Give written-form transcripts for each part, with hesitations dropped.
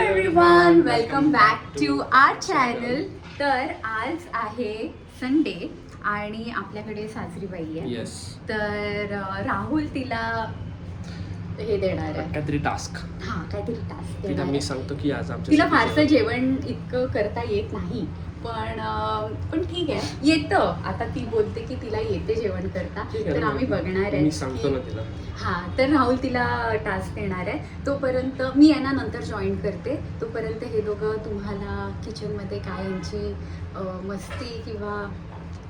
Everyone, welcome back to our channel. तर आज आहे संडे आणि आपल्याकडे साजरीबाई आहे. येस. तर राहुल तिला हे देणार आहे, काहीतरी टास्क. काहीतरी टास्क तिला मी सांगतो की आज आमच्या तिला फारसं जेवण इतकं करता येत नाही, पण ठीक आहे, येतं. आता ती बोलते की तिला येते जेवण करता, तर आम्ही बघणार आहे. मी सांगतो ना तिला. तर राहुल तिला टास्क देणार आहे. तोपर्यंत मी यांना नंतर जॉईन करते. तोपर्यंत हे दोघं तुम्हाला किचनमध्ये काय यांची मस्ती किंवा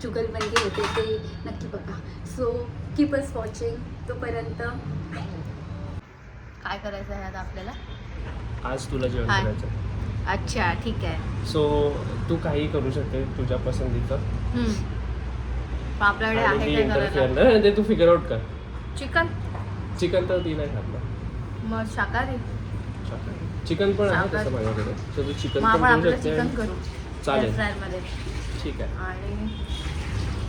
चुगलबंदी होते ते नक्की बघा. So keep us watching. तोपर्यंत काय करायचं आहे आता आपल्याला? आज तुला जेवण करायचं. अच्छा, ठीक आहे. सो तू काही करू शकते तुझ्या पसंतीचं. आपल्याकडे आहे काय इंटरफिअर करायला? नाही, ते तू फिगर आउट कर. चिकन तर ती नाही खात. मग शाकाहारी. चिकन पण आहे शाकाहारी. तसं माझ्याकडे, तर तू चिकन मग आपण पण आपलं करू शकते. चिकन करू चालेल. फ्रायमध्ये. ठीक आहे. आणि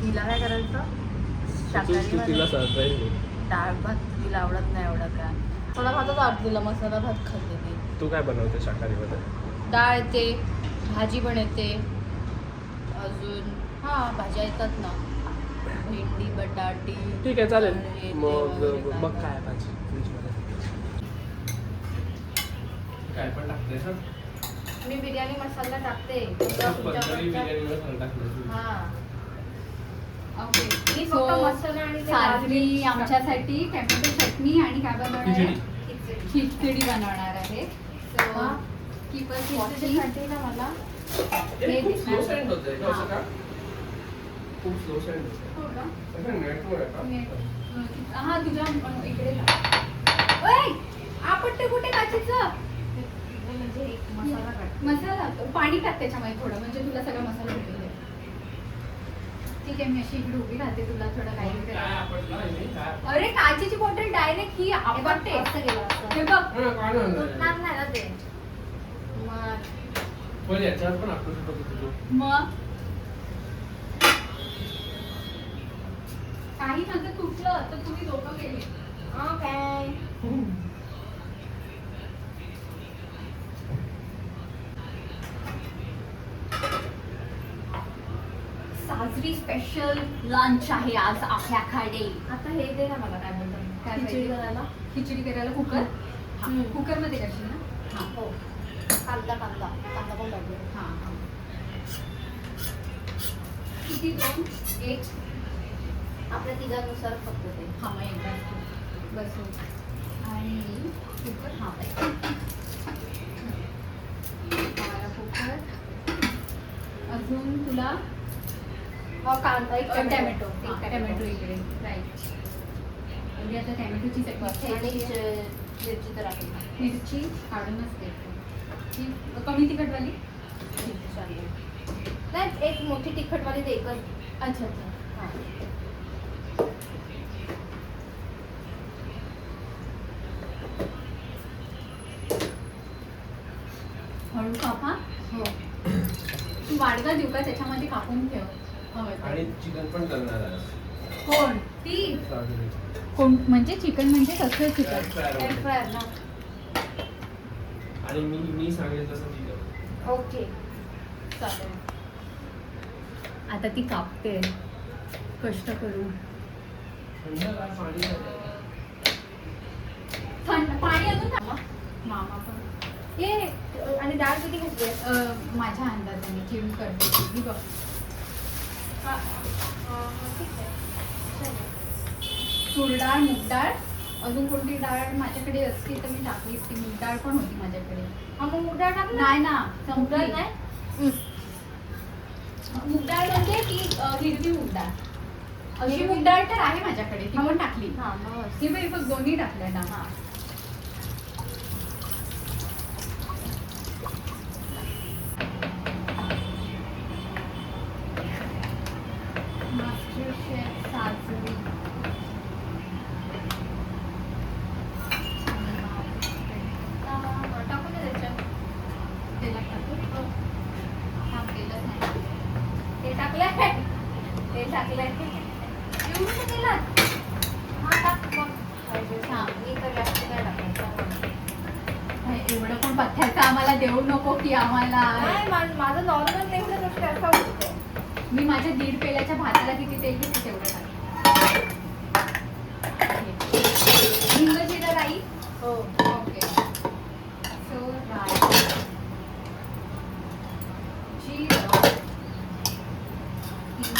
हिला काय करायचं? तू शाकाहारी तिला सरप्राईज दे. डाळ भात तिला आवडत नाही एवढं काय. थोडा भातच आवडतो तिला, मसाला भात खाते ती. तू काय बनवते शाकाहारीमध्ये? डाळ येते, भाजी पण येते, अजून भाज्या येतात ना, भेंडी, बटाटी. ठीक आहे, चालेल. येते मग वगैरे मग काय भाजी फ्रीजमध्ये काय पण टाकते ना? मी बिर्याणी मसाला टाकते. पंजाबी बिर्याणी मसाला टाकते. ओके. साजरी आमच्यासाठी टोमॅटो चटणी आणि काय बनवणार आहे? खिचडी बनवणार आहे. So keep us watching. ना मला हे स्लो सेंड होतंय का असं का? दिसणार. खूप स्लो सेंड हो का? होतंय. नेटवर आहे का? तुझ्या इकडे आपट्टे कुठे काचेचं म्हणजे मसाला पाणी टाक त्याच्यामध्ये थोडं, म्हणजे तुला सगळा मसाला भेटेल. ठीक आहे, मी अशी इकडे उभी राहते, तुला थोडं काही करायला. अरे काचेची बॉटल डायरेक्ट ही आपटते. हे बघ. पण याच्यावर पण आपटू शकतो तू. मग काही माझं तुटलं तर तुम्ही दोघं गेले. साजरी स्पेशल लंच आहे आज आपल्याकडे. आता हे दे ना मला, काय बोलतात, खिचडी करायला कुकर. कुकर मध्ये करशील ना? हो. कांदा पण लागेल. किती? 2? 1? आपल्या तिघानुसार फक्त ते. मग एकदा बसू. आणि कुकर कुकर. अजून तुला कांदा, टोमॅटो इकडे. राईट. म्हणजे आता टोमॅटोची चटणी, मिरची तर आहे. मिरची काढूनच देते. कमी तिखटवाली नाही, एक मोठी तिखटवाली ते एकच. अच्छा. हळू कापा. हो. तू वाडगा देऊ का त्याच्यामध्ये कापून ठेव. आणि चिकन पण करणार आहे. कोण? ती कोण म्हणजे? चिकन म्हणजे कसलं चिकन? एअर फ्रायर ना. आणि मी सांगेल तसं ती कर. ओके, चालेल. आता ती कापते कष्ट करून. थंड पाणी अजून. मामा पण ये. आणि डाळ किती घेतली? माझ्या अंदाजाने चिरून करते मी बघ. तूर डाळ, मूग डाळ, अजून कोणती डाळ माझ्याकडे असती तर मी टाकली असती. मूग डाळ पण होती माझ्याकडे. मग मूग डाळ टाक ना. नाही ना, मूग डाळ संपली. नाही. मूग डाळ म्हणजे ती हिरवी मूग डाळ. अशी मूग डाळ तर आहे माझ्याकडे, ती पण टाकली. ही बघ दोन्ही टाकल्या ना. मास्टर शेफ साजरी. टाकून दे त्याच्यात. तेलात टाकू? तेलच नाही. ते टाकलंय. ते टाकलंय. एवढं का तेलात? टाक मग. मी तर जास्त नाही टाकायचं. एवढं पण पथ्याचं आम्हाला देऊ नको की आम्हाला. नाही माझं नॉर्मल लेवलच असते असं होतं. मी माझ्या 1.5 पेल्याच्या भाताला किती तेल घेते तेवढं टाक. हिंग जिरं राई. हो ओके सो राई जिरं हिंग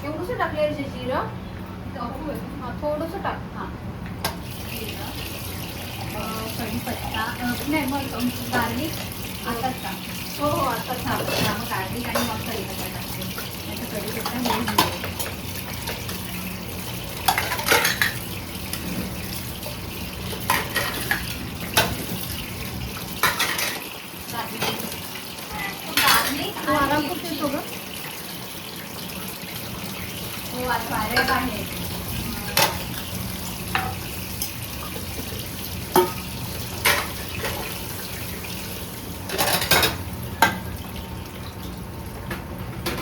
एवढंसं टाकले जिरं. गहू हा थोडंसं टाक. हां जिरं कढीपत्ता नाही मग गार्लिक आताच का. हो हो आता हां मग गार्लिक आणि मग कढीपत्ता टाकते. नाहीतर कढीपत्ता नाही घालते. गार्लिक तू आराम आणि करते मिरची. सगळं. हो आज वाऱ्यात आहे.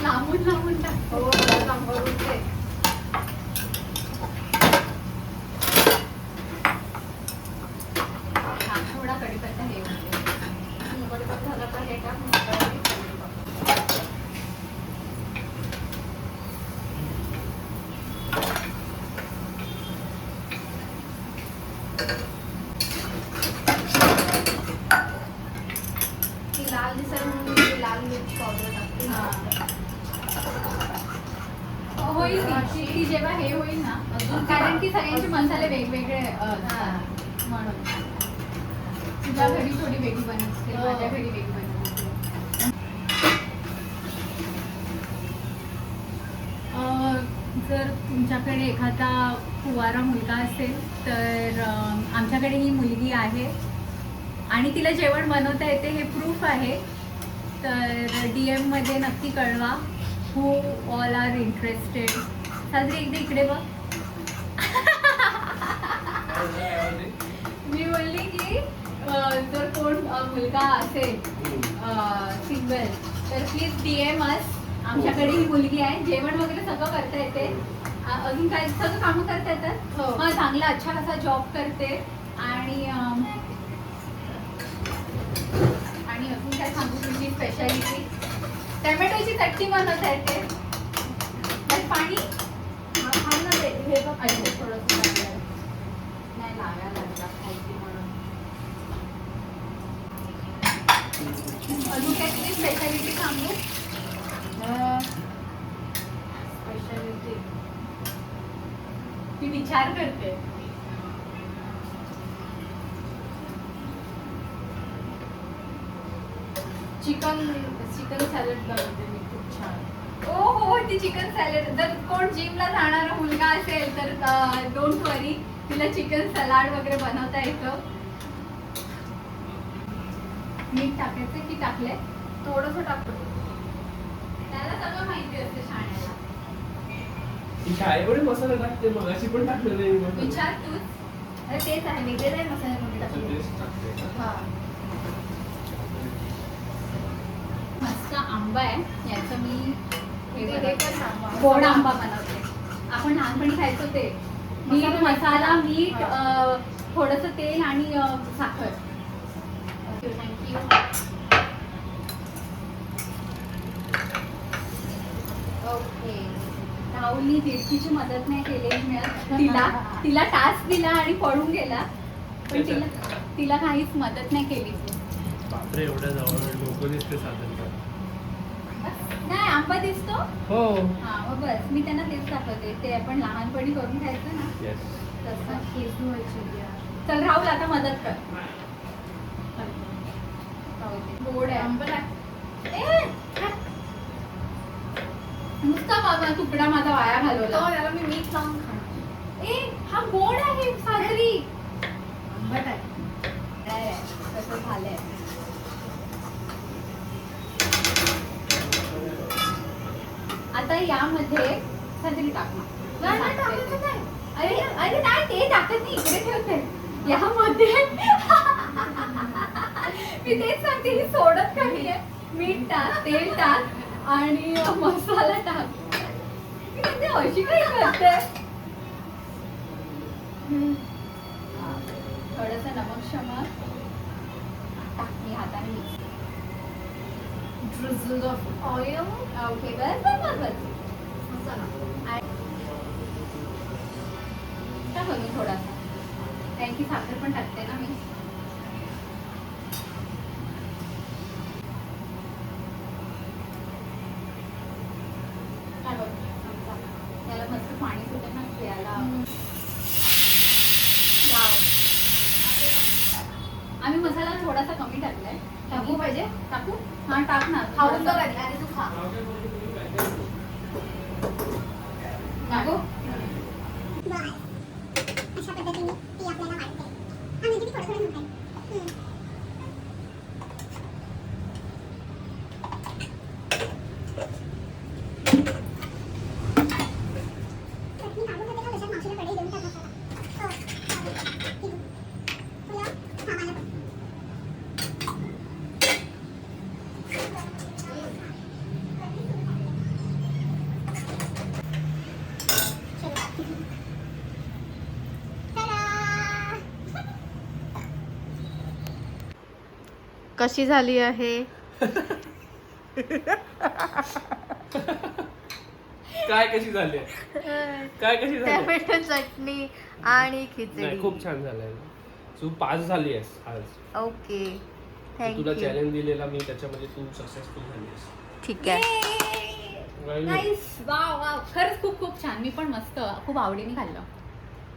लांबून लांबून टाक. हो सांबारून ते. थोडा कढीपत्ता हे होते. कढीपत्ता झाला का हे टाक. मग ती लाल दिसायला म्हणून मी लाल मिरची पावडर टाकते. होईल ती जेव्हा हे होईल ना अजून कारण की सगळ्यांचे मसाले वेगवेगळे असतात. म्हणून तुझ्या घरी थोडी वेगळी बनवते हो. माझ्या घरी वेगळी बनवते. जर तुमच्याकडे एखादा कुवारा मुलगा असेल तर आमच्याकडे ही मुलगी आहे आणि तिला जेवण बनवता येते हे प्रूफ आहे. तर DM मध्ये नक्की कळवा हू ऑल आर इंटरेस्टेड. साजरी एकदा इकडे बघ. मी बोलली की जर कोण मुलगा असेल सिंगल तर प्लीज DM अस. आमच्याकडे ही मुलगी आहे. जेवण वगैरे सगळं करता येते. अजून काय सगळं कामं करता येतात. हो. मग चांगला अच्छा असा जॉब करते आणि अजून काय सांगू तुमची स्पेशालिटी टमॅटोची चटणी बनवता येते. त्यात पाणी थांब ना हे बघ अच्छा थोडंसं लागलं. नाही लागायला लागला खायची म्हणून. अजून काय तुझी स्पेशालिटी सांगू. स्पेशालिटी मी विचार करते. चिकन सॅलड बनवते मी खूप छान. ओ हो ती चिकन सॅलड. जर कोण जिमला जाणारा मुलगा असेल तर डोंट वरी तिला चिकन सलाड वगैरे बनवता येतं. मीठ टाकायचं की टाकलंय. थोडंसं टाकतो. त्याला सगळं माहिती असते शाळेला. ती शाळेमध्ये मसाला टाकते मगाशी पण टाकलं नाही मग. विचार तूच. अरे तेच आहे वेगळे नाही मसाले कोणते असं टाकले. तेच टाकते. हा मस्त आंबा आहे याचं मी हे ते बनवते. पण सांगा. गोड आंबा बनवते. आपण लहानपणी खायचो ते. मीठ मसाला मीठ थोडंसं तेल आणि साखर. थँक्यू. ओके. राहुलनी दीडकीची मदत नाही केलेली मिळत. तिला टास्क दिला आणि पळून गेला पण तिला काहीच मदत नाही केली. बापरे एवढ्या जवळ लोक दिसते साधन. नाही आंबा दिसतो. हो हा मग बस मी त्यांना तेच दाखवते. ते आपण लहानपणी करून खायचं ना येस. तसं. केस धुवायचे या. चल राहुल आता मदत कर. गोड आहे आंबट आहे. नुसता बाबा तुकडा माझा वाया घालवला. तो याला मी मीठ लावून खाणार. हा गोड आहे साजरी. आंबट आहे. कसं झालंय. आता यामध्ये साजरी टाकणार. नाही टाकायचं नाही. अरे अरे नाही ते टाकत नाही इकडे ठेवते. यामध्ये मी तेच सांगते ही सोडत काही आहे. मीठ टाक तेल टाक आणि मसाला टाक. मी म्हणते अशी काही करते. थोडंसं नमक शमक टाक मी हाताने mix drizzle of oil. Okay बस मसाला. टाक अजून थोडासा कारण की साखर पण टाकते ना मी काय बघ, त्याला मस्त पाणी सुटेल ना प्यायला वाव. आम्ही मसाला थोडासा कमी टाकलाय टाकू पाहिजे? टाकू हा टाक ना खाऊन बघ आधी. आधी तू खा. टाकू अशा पद्धतीने ती आपल्याला वाटते म्हणजे ती थोडं थोडं होत चटणी काढून होते का तशात मावशीला कढई देऊन टाक मसाला हो तुला आम्हाला पण कशी झाली आहे? काय कशी झाली काय कशी झाली टोमॅटो चटणी आणि नाही खिचडी. खूप छान झालंय तू पास झाली आहेस आज ओके तुला थँक्यू. चॅलेंज दिलेला मी त्याच्यामध्ये तू सक्सेसफुल झाली आहेस ठीक आहे. Very good. Nice wow wow खरंच खूप खूप छान मी पण मस्त खूप आवडीने खाल्लं